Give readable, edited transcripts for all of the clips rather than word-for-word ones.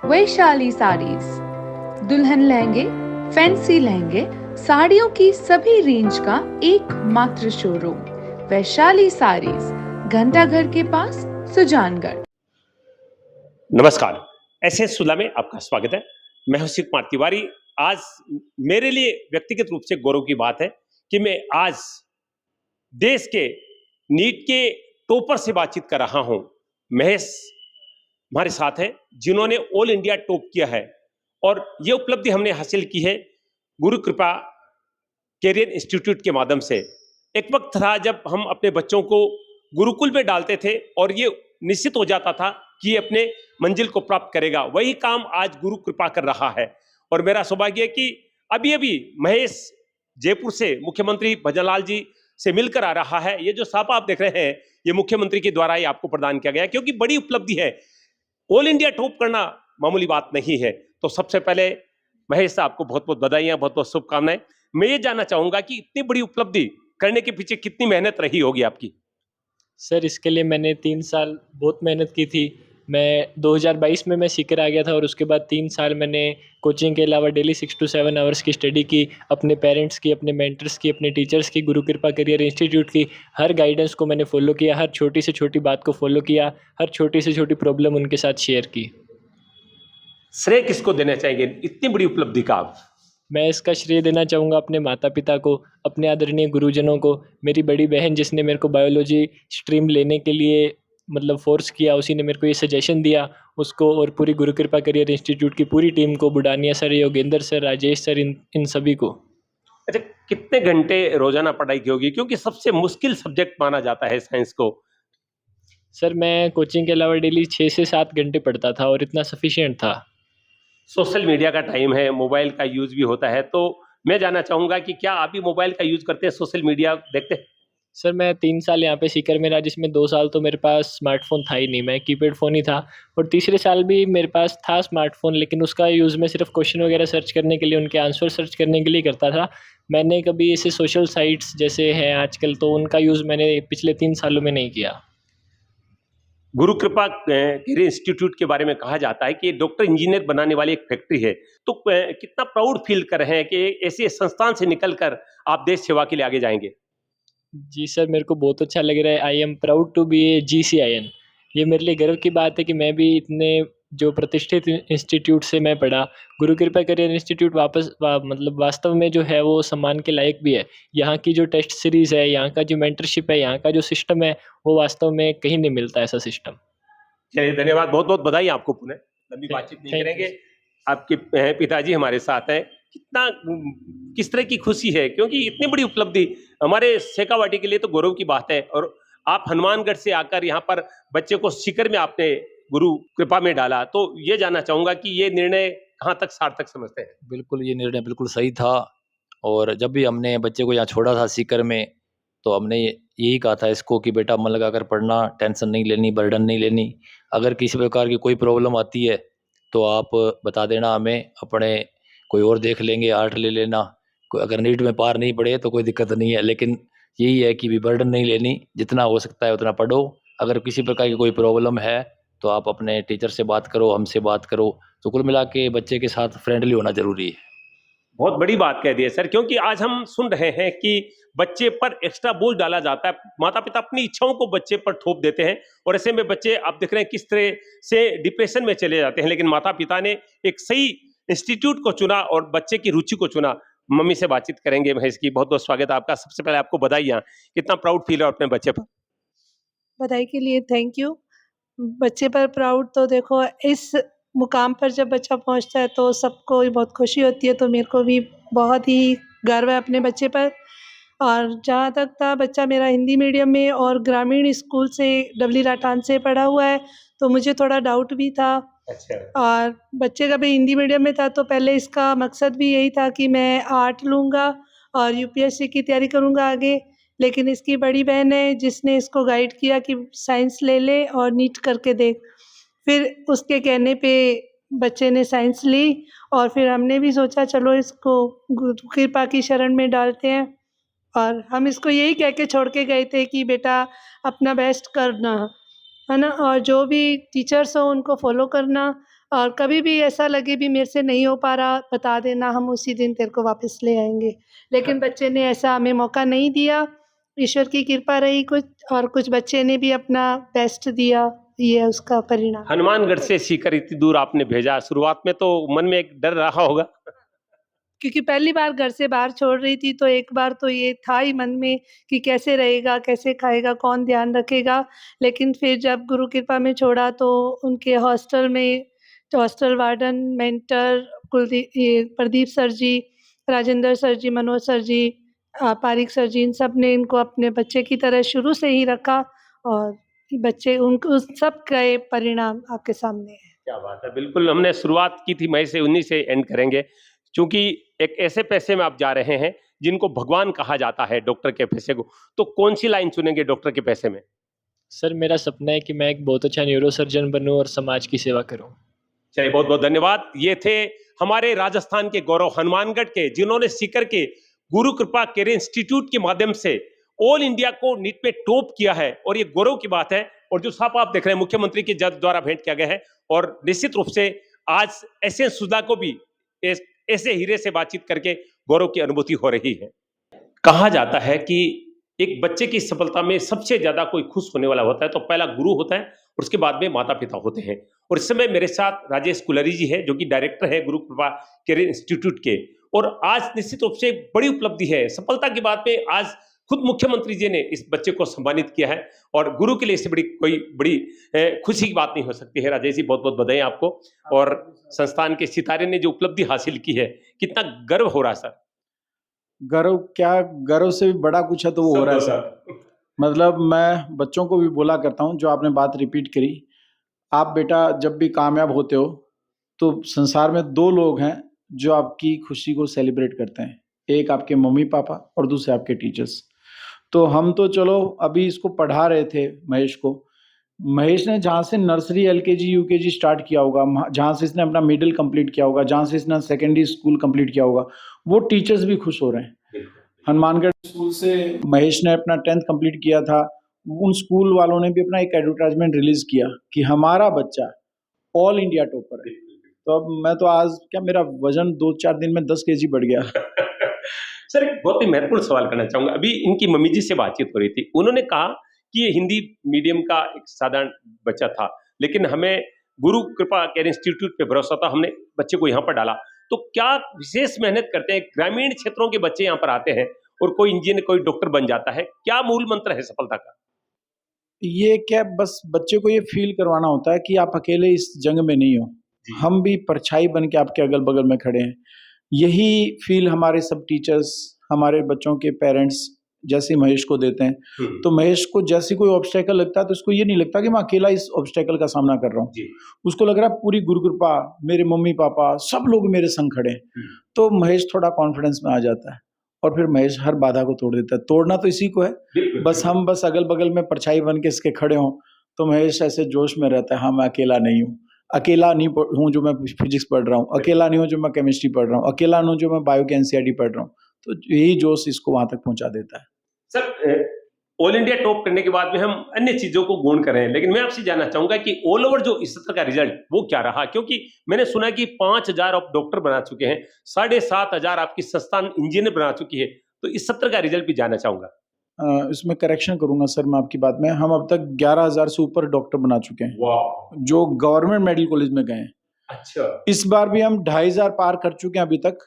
वैशाली साड़ीज, दुल्हन लहंगे, फैंसी लहंगे, साड़ियों की सभी रेंज का एकमात्र शोरूम वैशाली साड़ीज, घंटाघर के पास, सुजानगढ़। नमस्कार, एसएस सुला में आपका स्वागत है। मैं हूं शिव कुमार तिवारी। आज मेरे लिए व्यक्तिगत रूप से गौरव की बात है कि मैं आज देश के नीट के टॉपर से बातचीत कर रहा हूं। महेश हमारे साथ हैं जिन्होंने ऑल इंडिया टॉप किया है और ये उपलब्धि हमने हासिल की है गुरु कृपा कैरियर इंस्टीट्यूट के माध्यम से। एक वक्त था जब हम अपने बच्चों को गुरुकुल में डालते थे और ये निश्चित हो जाता था कि ये अपने मंजिल को प्राप्त करेगा। वही काम आज गुरु कृपा कर रहा है और मेरा सौभाग्य है कि अभी अभी महेश जयपुर से मुख्यमंत्री भजनलाल जी से मिलकर आ रहा है। ये जो साफा आप देख रहे हैं ये मुख्यमंत्री के द्वारा ही आपको प्रदान किया गया, क्योंकि बड़ी उपलब्धि है। ऑल इंडिया टॉप करना मामूली बात नहीं है। तो सबसे पहले महेश साहब आपको बहुत बहुत बधाइयां, बहुत बहुत शुभकामनाएं। मैं ये जानना चाहूंगा कि इतनी बड़ी उपलब्धि करने के पीछे कितनी मेहनत रही होगी आपकी? सर, इसके लिए मैंने 3 साल बहुत मेहनत की थी। मैं 2022 में मैं सीकर आ गया था और उसके बाद 3 साल मैंने कोचिंग के अलावा डेली 6 टू 7 आवर्स की स्टडी की। अपने पेरेंट्स की, अपने मेंटर्स की, अपने टीचर्स की, गुरु कृपा करियर इंस्टीट्यूट की हर गाइडेंस को मैंने फॉलो किया, हर छोटी से छोटी बात को फॉलो किया, हर छोटी से छोटी प्रॉब्लम उनके साथ शेयर की। श्रेय किसको देना चाहेंगे इतनी बड़ी उपलब्धि का आप? मैं इसका श्रेय देना चाहूँगा अपने माता-पिता को, अपने आदरणीय गुरुजनों को, मेरी बड़ी बहन जिसने मेरे को बायोलॉजी स्ट्रीम लेने के लिए मतलब फ़ोर्स किया, उसी ने मेरे को ये सजेशन दिया, उसको और पूरी गुरु कृपा करियर इंस्टीट्यूट की पूरी टीम को, Budania sir, Yogendra sir, Rajesh sir, इन सभी को। अच्छा, कितने घंटे रोजाना पढ़ाई की होगी, क्योंकि सबसे मुश्किल सब्जेक्ट माना जाता है साइंस को? सर, मैं कोचिंग के अलावा डेली 6 से 7 घंटे पढ़ता था और इतना सफिशिएंट था। सोशल मीडिया का टाइम है, मोबाइल का यूज भी होता है, तो मैं जानना चाहूंगा कि क्या आप भी मोबाइल का यूज करते हैं, सोशल मीडिया देखते हैं? सर, मैं 3 साल यहाँ पे सीकर में रहा, जिसमें 2 साल तो मेरे पास स्मार्टफ़ोन था ही नहीं, मैं कीपैड फ़ोन ही था। और तीसरे साल भी मेरे पास था स्मार्टफ़ोन, लेकिन उसका यूज़ मैं सिर्फ़ क्वेश्चन वगैरह सर्च करने के लिए, उनके आंसर सर्च करने के लिए करता था। मैंने कभी ऐसे सोशल साइट्स जैसे हैं आजकल, तो उनका यूज़ मैंने पिछले 3 सालों में नहीं किया। गुरु कृपा केयर इंस्टीट्यूट के बारे में कहा जाता है कि डॉक्टर इंजीनियर बनाने वाली एक फैक्ट्री है। तो कितना प्राउड फील कर रहे हैं कि ऐसे संस्थान से निकलकर आप देश सेवा के लिए आगे जाएंगे? जी सर, मेरे को बहुत अच्छा लग रहा है। I am proud to be a GCIN. ये मेरे लिए गर्व की बात है कि मैं भी इतने जो प्रतिष्ठित इंस्टीट्यूट से मैं पढ़ा, गुरु कृपा करियर इंस्टीट्यूट मतलब वास्तव में जो है वो सम्मान के लायक भी है। यहाँ की जो टेस्ट सीरीज़ है, यहाँ का जो मेंटरशिप है, यहाँ का जो सिस्टम है, वो वास्तव में कहीं नहीं मिलता ऐसा सिस्टम। चलिए, धन्यवाद, बहुत बहुत बधाई आपको। पुनः लंबी थैंक बातचीत नहीं थैंक यू। करेंगे। आपके पिताजी हमारे साथ हैं। कितना किस तरह की खुशी है, क्योंकि इतनी बड़ी उपलब्धि हमारे शेखावाटी के लिए तो गौरव की बात है। और आप हनुमानगढ़ से आकर यहाँ पर बच्चे को सीकर में आपने गुरु कृपा में डाला, तो ये जानना चाहूंगा कि ये निर्णय कहाँ तक सार्थक समझते हैं? बिल्कुल, ये निर्णय बिल्कुल सही था। और जब भी हमने बच्चे को यहाँ छोड़ा था सीकर में, तो हमने यही कहा था इसको कि बेटा मन लगाकर पढ़ना, टेंशन नहीं लेनी, बर्डन नहीं लेनी। अगर किसी प्रकार की कोई प्रॉब्लम आती है, तो आप बता देना हमें, अपने कोई और देख लेंगे, आर्ट ले लेना। कोई अगर नीट में पार नहीं पड़े तो कोई दिक्कत नहीं है, लेकिन यही है कि भी बर्डन नहीं लेनी, जितना हो सकता है उतना पढ़ो। अगर किसी प्रकार की कोई प्रॉब्लम है, तो आप अपने टीचर से बात करो, हमसे बात करो। तो कुल मिला के बच्चे के साथ फ्रेंडली होना ज़रूरी है। बहुत बड़ी बात कह दी है सर, क्योंकि आज हम सुन रहे हैं कि बच्चे पर एक्स्ट्रा बोझ डाला जाता है। माता पिता अपनी इच्छाओं को बच्चे पर थोप देते हैं और ऐसे में बच्चे, आप देख रहे हैं किस तरह से डिप्रेशन में चले जाते हैं। लेकिन माता पिता ने एक सही इंस्टीट्यूट को चुना और बच्चे की रुचि को चुना। मम्मी से बातचीत करेंगे महेश की। बहुत बहुत स्वागत है आपका। सबसे पहले आपको बधाइयाँ। कितना प्राउड फील है अपने बच्चे पर? बधाई के लिए थैंक यू। बच्चे पर प्राउड तो देखो, इस मुकाम पर जब बच्चा पहुँचता है तो सबको ही बहुत खुशी होती है, तो मेरे को भी बहुत ही गर्व है अपने बच्चे पर। और जहाँ तक था, बच्चा मेरा हिंदी मीडियम में और ग्रामीण स्कूल से डबली राठान से पढ़ा हुआ है, तो मुझे थोड़ा डाउट भी था। अच्छा। और बच्चे का भी हिंदी मीडियम में था, तो पहले इसका मकसद भी यही था कि मैं आर्ट लूँगा और यूपीएससी की तैयारी करूँगा आगे। लेकिन इसकी बड़ी बहन है जिसने इसको गाइड किया कि साइंस ले ले और नीट करके देख। फिर उसके कहने पे बच्चे ने साइंस ली और फिर हमने भी सोचा चलो इसको गुरु कृपा की शरण में डालते हैं। और हम इसको यही कह के छोड़ के गए थे कि बेटा अपना बेस्ट करना, है ना? और जो भी टीचर्स हो उनको फॉलो करना और कभी भी ऐसा लगे भी मेरे से नहीं हो पा रहा, बता देना, हम उसी दिन तेरे को वापस ले आएँगे। लेकिन बच्चे ने ऐसा हमें मौका नहीं दिया, ईश्वर की कृपा रही कुछ, और कुछ बच्चे ने भी अपना बेस्ट दिया, ये है उसका परिणाम। हनुमानगढ़ से सीकर इतनी दूर आपने भेजा, शुरुआत में तो मन में एक डर रहा होगा। क्योंकि पहली बार घर से बाहर छोड़ रही थी, तो एक बार तो ये था ही मन में कि कैसे रहेगा, कैसे खाएगा, कौन ध्यान रखेगा। लेकिन फिर जब गुरु कृपा में छोड़ा तो उनके हॉस्टल में, तो हॉस्टल वार्डन, मेंटर ये प्रदीप सर जी, राजेंद्र सर जी, मनोज सर जी, पारिक सर जी, इन सब ने इनको अपने बच्चे की तरह शुरू से ही रखा, और बच्चे उनको सब के परिणाम आपके सामने हैं। क्या बात है, बिल्कुल हमने शुरुआत की थी मई से, 19 से एंड करेंगे, क्योंकि एक ऐसे पैसे में आप जा रहे हैं जिनको भगवान कहा जाता है, डॉक्टर के पैसे को, तो कौन सी लाइन चुनेंगे डॉक्टर के पैसे में? सर मेरा सपना है कि मैं एक बहुत अच्छा न्यूरो सर्जन बनूं और समाज की सेवा करूं। चलिए, बहुत बहुत धन्यवाद। ये थे हमारे राजस्थान के गौरव, हनुमानगढ़ के, जिन्होंने सीकर के गुरु कृपा केयर इंस्टीट्यूट के माध्यम से ऑल इंडिया को नीट में टॉप किया है, और ये गौरव की बात है। और जो साहब आप देख रहे हैं, मुख्यमंत्री के जज द्वारा भेंट किया गया है, और निश्चित रूप से आज ऐसे सुधा को भी ऐसे हीरे से बातचीत करके गौरव की अनुभूति हो रही है। कहा जाता है कि एक बच्चे की सफलता में सबसे ज्यादा कोई खुश होने वाला होता है तो पहला गुरु होता है, और उसके बाद में माता पिता होते हैं। और इस समय मेरे साथ राजेश कुलरी जी है, जो कि डायरेक्टर है गुरु कृपा केयर इंस्टीट्यूट के। और आज निश्चित रूप से एक बड़ी उपलब्धि है, सफलता की बात में आज खुद मुख्यमंत्री जी ने इस बच्चे को सम्मानित किया है, और गुरु के लिए इससे बड़ी खुशी की बात नहीं हो सकती है। राजेश जी, बहुत बहुत बधाई आपको, और संस्थान के सितारे ने जो उपलब्धि हासिल की है, कितना गर्व हो रहा है सर? गर्व क्या, गर्व से भी बड़ा कुछ है तो वो हो रहा है सर। मतलब मैं बच्चों को भी बोला करता हूँ, जो आपने बात रिपीट करी, आप बेटा जब भी कामयाब होते हो तो संसार में दो लोग हैं जो आपकी खुशी को सेलिब्रेट करते हैं, एक आपके मम्मी पापा और दूसरे आपके टीचर्स। तो हम तो चलो अभी इसको पढ़ा रहे थे महेश को, महेश ने जहाँ से नर्सरी एलकेजी यूकेजी स्टार्ट किया होगा, जहाँ से इसने अपना मिडिल कंप्लीट किया होगा, जहाँ से इसने सेकेंडरी स्कूल कंप्लीट किया होगा, वो टीचर्स भी खुश हो रहे हैं। हनुमानगढ़ स्कूल से महेश ने अपना 10th कंप्लीट किया था, उन स्कूल वालों ने भी अपना एक एडवर्टाइजमेंट रिलीज किया कि हमारा बच्चा ऑल इंडिया टॉपर है। तो अब मैं तो आज क्या, मेरा वजन 2-4 दिन में 10 केजी बढ़ गया। सर, एक बहुत ही महत्वपूर्ण सवाल करना चाहूंगा। अभी इनकी मम्मी जी से बातचीत हो रही थी, उन्होंने कहा कि ये हिंदी मीडियम का एक साधारण बच्चा था, लेकिन हमें गुरु कृपा केयर इंस्टीट्यूट पे भरोसा था, हमने बच्चे को यहाँ पर डाला। तो क्या विशेष मेहनत करते हैं, ग्रामीण क्षेत्रों के बच्चे यहाँ पर आते हैं और कोई इंजीनियर, कोई डॉक्टर बन जाता है, क्या मूल मंत्र है सफलता का? ये क्या, बस बच्चे को ये फील करवाना होता है कि आप अकेले इस जंग में नहीं हो, हम भी परछाई बन के आपके अगल बगल में खड़े हैं। यही फील हमारे सब टीचर्स, हमारे बच्चों के पेरेंट्स जैसे महेश को देते हैं। तो महेश को जैसे कोई ऑब्स्टेकल लगता है तो उसको ये नहीं लगता कि मैं अकेला इस ऑब्स्टेकल का सामना कर रहा हूँ, उसको लग रहा है पूरी गुरु कृपा, मेरे मम्मी पापा सब लोग मेरे संग खड़े हैं। तो महेश थोड़ा कॉन्फिडेंस में आ जाता है, और फिर महेश हर बाधा को तोड़ देता है। तोड़ना तो इसी को है, बस हम बस अगल बगल में परछाई बन के इसके खड़े हों, तो महेश ऐसे जोश में रहता है, हाँ मैं अकेला नहीं हूँ, अकेला नहीं हूँ जो मैं फिजिक्स पढ़ रहा हूँ, अकेला नहीं हूँ जो मैं केमिस्ट्री पढ़ रहा हूँ, अकेला नहीं हूँ जो मैं बायो के एनसीईआरटी पढ़ रहा हूँ। तो यही जोश इसको वहां तक पहुंचा देता है। सर, ऑल इंडिया टॉप करने के बाद में हम अन्य चीजों को गुण करें, लेकिन मैं आपसे जानना चाहूंगा कि ऑल ओवर जो इस सत्र का रिजल्ट वो क्या रहा? क्योंकि मैंने सुना कि 5,000 आप डॉक्टर बना चुके हैं, 7,500 आपकी संस्थान इंजीनियर बना चुकी है, तो इस सत्र का रिजल्ट भी जानना चाहूंगा। इसमें करेक्शन करूंगा सर मैं आपकी बात में, हम अब तक 11,000 से ऊपर डॉक्टर बना चुके हैं जो गवर्नमेंट मेडिकल कॉलेज में गए हैं। अच्छा, इस बार भी हम 2,500 पार कर चुके हैं अभी तक,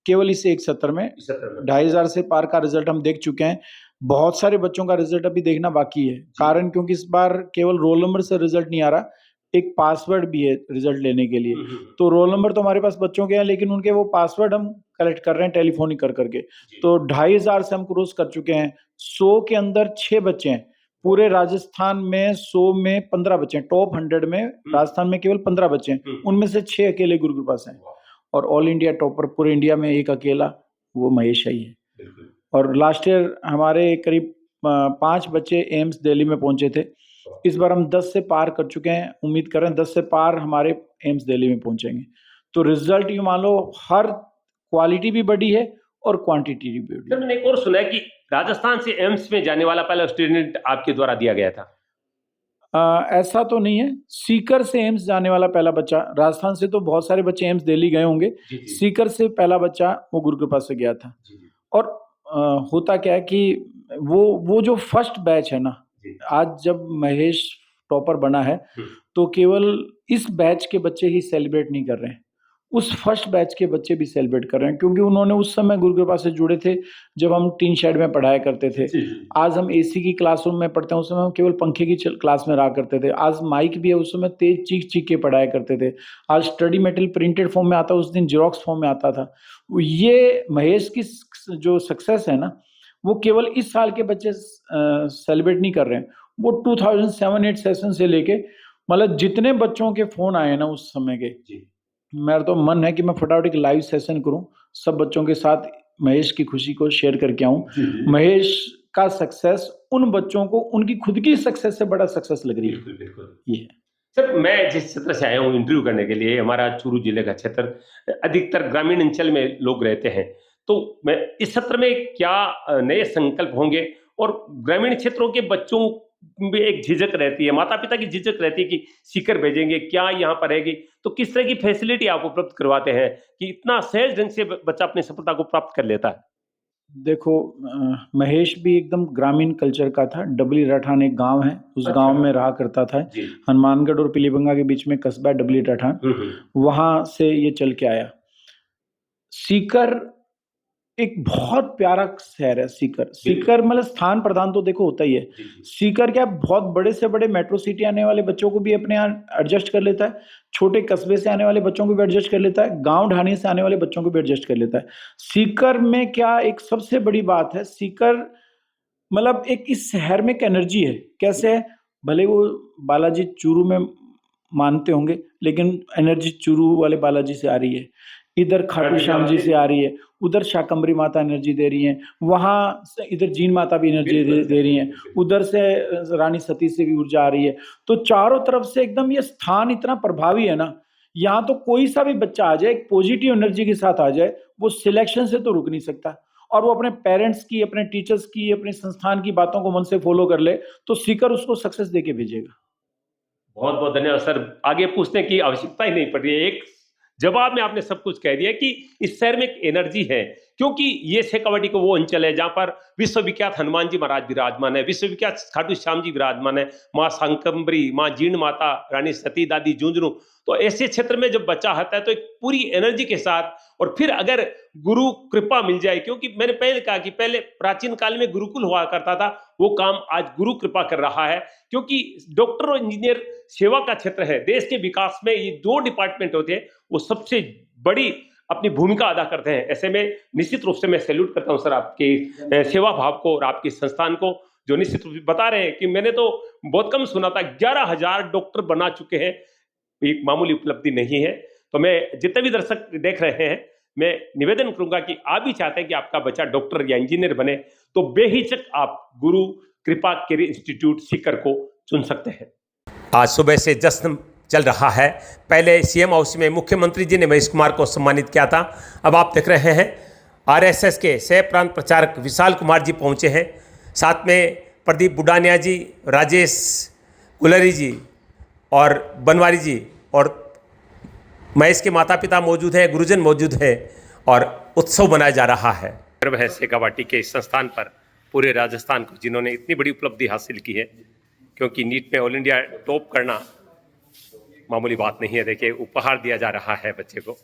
केवल इस एक सत्र में 2,500 से पार का रिजल्ट हम देख चुके हैं। बहुत सारे बच्चों का रिजल्ट अभी देखना बाकी है, कारण क्योंकि इस बार केवल रोल नंबर से रिजल्ट नहीं आ रहा, एक पासवर्ड भी है रिजल्ट लेने के लिए। तो रोल नंबर तो हमारे पास बच्चों के हैं, लेकिन उनके वो पासवर्ड हम कलेक्ट कर रहे हैं टेलीफोनिक कर करके। तो 2,500 से हम क्रॉस कर चुके हैं। 100 के अंदर 6 बच्चे हैं, पूरे राजस्थान में 100 में 15 बच्चे हैं, टॉप 100 में राजस्थान में केवल 15 बच्चे हैं, उनमें से 6 अकेले गुरु कृपा से हैं। और ऑल इंडिया टॉपर पूरे इंडिया में एक अकेला, वो महेश ही है। और लास्ट ईयर हमारे करीब 5 बच्चे एम्स दिल्ली में पहुंचे थे, इस बार हम 10 से पार कर चुके हैं, उम्मीद कर रहे हैं 10 से पार हमारे एम्स दिल्ली में पहुंचेंगे। तो रिजल्ट ये मान लो हर क्वालिटी भी बढ़ी है और क्वांटिटी भी बढ़ी है। मैंने एक और सुना है कि राजस्थान से एम्स में जाने वाला पहला स्टूडेंट आपके द्वारा दिया गया था। ऐसा तो नहीं है। सीकर से एम्स जाने वाला पहला बच्चा, राजस्थान से तो बहुत सारे बच्चे एम्स दिल्ली गए होंगे, सीकर से पहला बच्चा वो गुरु कृपा से गया था। और होता क्या है कि वो जो फर्स्ट बैच है ना, आज जब महेश टॉपर बना है तो केवल इस बैच के बच्चे ही सेलिब्रेट नहीं कर रहे हैं, उस फर्स्ट बैच के बच्चे भी सेलिब्रेट कर रहे हैं, क्योंकि उन्होंने उस समय गुरु कृपा से जुड़े थे जब हम टीन शेड में पढ़ाया करते थे। आज हम एसी की क्लासरूम में पढ़ते हैं, उस समय हम केवल पंखे की क्लास में रहा करते थे। आज माइक भी है, उस समय तेज चीख चीख के पढ़ाया करते थे। आज स्टडी मटेरियल प्रिंटेड फॉर्म में आता, उस दिन जेरोक्स फॉर्म में आता था। ये महेश की जो सक्सेस है ना, वो केवल इस साल के बच्चे सेलिब्रेट नहीं कर रहे हैं, वो 2007-8 सेशन से लेके मतलब जितने बच्चों के फोन आए ना उस समय के, मेरा तो मन है कि मैं फटाफट एक लाइव सेशन करूं, सब बच्चों के साथ महेश की खुशी को शेयर करके आऊं। महेश का सक्सेस उन बच्चों को उनकी खुद की सक्सेस से बड़ा सक्सेस लग रही है। बिल्कुल बिल्कुल। ये सर, मैं जिस क्षेत्र से आया हूँ इंटरव्यू करने के लिए, हमारा चूरू जिले का क्षेत्र अधिकतर ग्रामीण अंचल में लोग रहते हैं, तो मैं इस सत्र में क्या नए संकल्प होंगे, और ग्रामीण क्षेत्रों के बच्चों में एक झिझक रहती है, माता पिता की झिझक रहती है कि सीकर भेजेंगे, क्या यहाँ पर रहेगी, तो किस तरह की फैसिलिटी आप उपलब्ध करवाते हैं कि इतना सहज ढंग से बच्चा अपनी सफलता को प्राप्त कर लेता है? देखो, महेश भी एकदम ग्रामीण कल्चर का था। डबली राठान एक गांव है, उस अच्छा। गांव में रहा करता था। हनुमानगढ़ और पीलीबंगा के बीच में कस्बा डबली राठान, वहां से ये चल के आया। सीकर एक बहुत प्यारा शहर है। सीकर मतलब स्थान प्रदान तो देखो होता ही है। सीकर क्या, बहुत बड़े से बड़े मेट्रो सिटी आने वाले बच्चों को भी अपने यहाँ एडजस्ट कर लेता है, छोटे कस्बे से आने वाले बच्चों को भी एडजस्ट कर लेता है, गांव ढाणी से आने वाले बच्चों को भी एडजस्ट कर लेता है। सीकर में क्या एक सबसे बड़ी बात है, सीकर मतलब एक इस शहर में एक एनर्जी है। कैसे है, भले वो बालाजी चूरू में मानते होंगे, लेकिन एनर्जी चूरू वाले बालाजी से आ रही है, इधर खाटू श्याम जी से आ रही है, उधर शाकंभरी माता एनर्जी दे रही हैं, वहाँ से इधर जीन माता भी एनर्जी दे रही हैं, उधर से रानी सती से भी ऊर्जा आ रही है। तो चारों तरफ से एकदम ये स्थान इतना प्रभावी है ना, यहाँ तो कोई सा भी बच्चा आ जाए, एक पॉजिटिव एनर्जी के साथ आ जाए, वो सिलेक्शन से तो रुक नहीं सकता, और वो अपने पेरेंट्स की, अपने टीचर्स की, अपने संस्थान की बातों को मन से फॉलो कर ले तो सीकर उसको सक्सेस देके भेजेगा। बहुत बहुत धन्यवाद सर। आगे पूछने की आवश्यकता ही नहीं पड़ रही है, एक जवाब में आपने सब कुछ कह दिया कि इस शहर में एक एनर्जी है, क्योंकि ये शेखावाटी को वो अंचल है जहां पर विश्वविख्यात हनुमान जी महाराज विराजमान है, विश्वविख्यात खाटू श्याम जी विराजमान है, माँ शाकंभरी, माँ जीर्ण माता, रानी सती, दादी झुंझुनू। तो ऐसे क्षेत्र में जब बच्चा आता है तो एक पूरी एनर्जी के साथ, और फिर अगर गुरु कृपा मिल जाए, क्योंकि मैंने पहले कहा कि पहले प्राचीन काल में गुरुकुल हुआ करता था, वो काम आज गुरु कृपा कर रहा है, क्योंकि डॉक्टर और इंजीनियर सेवा का क्षेत्र है। देश के विकास में ये दो डिपार्टमेंट होते हैं, वो सबसे बड़ी अपनी भूमिका अदा करते हैं। ऐसे में निश्चित रूप से मैं सैल्यूट करता हूं सर आपके सेवा भाव को और आपके संस्थान को, जो निश्चित रूप से बता रहे हैं कि मैंने तो बहुत कम सुना था 11,000 डॉक्टर बना चुके हैं, एक मामूली उपलब्धि नहीं है। तो मैं जितने भी दर्शक देख रहे हैं, मैं निवेदन करूंगा कि आप भी चाहते हैं कि आपका बच्चा डॉक्टर या इंजीनियर बने, तो बेहिचक आप गुरु कृपा केयर इंस्टीट्यूट सीकर को चुन सकते हैं। आज सुबह से जश्न चल रहा है। पहले सीएम हाउस में मुख्यमंत्री जी ने महेश कुमार को सम्मानित किया था। अब आप देख रहे हैं आरएसएस के सह प्रांत प्रचारक विशाल कुमार जी पहुंचे हैं, साथ में प्रदीप बुडानिया जी, राजेश गुलरी जी और बनवारी जी, और महेश के माता पिता मौजूद हैं, गुरुजन मौजूद हैं, और उत्सव मनाया जा रहा है। गर्व है शेखावाटी के इस संस्थान पर, पूरे राजस्थान को, जिन्होंने इतनी बड़ी उपलब्धि हासिल की है, क्योंकि नीट में ऑल इंडिया टॉप करना मामूली बात नहीं है। देखिए, उपहार दिया जा रहा है बच्चे को।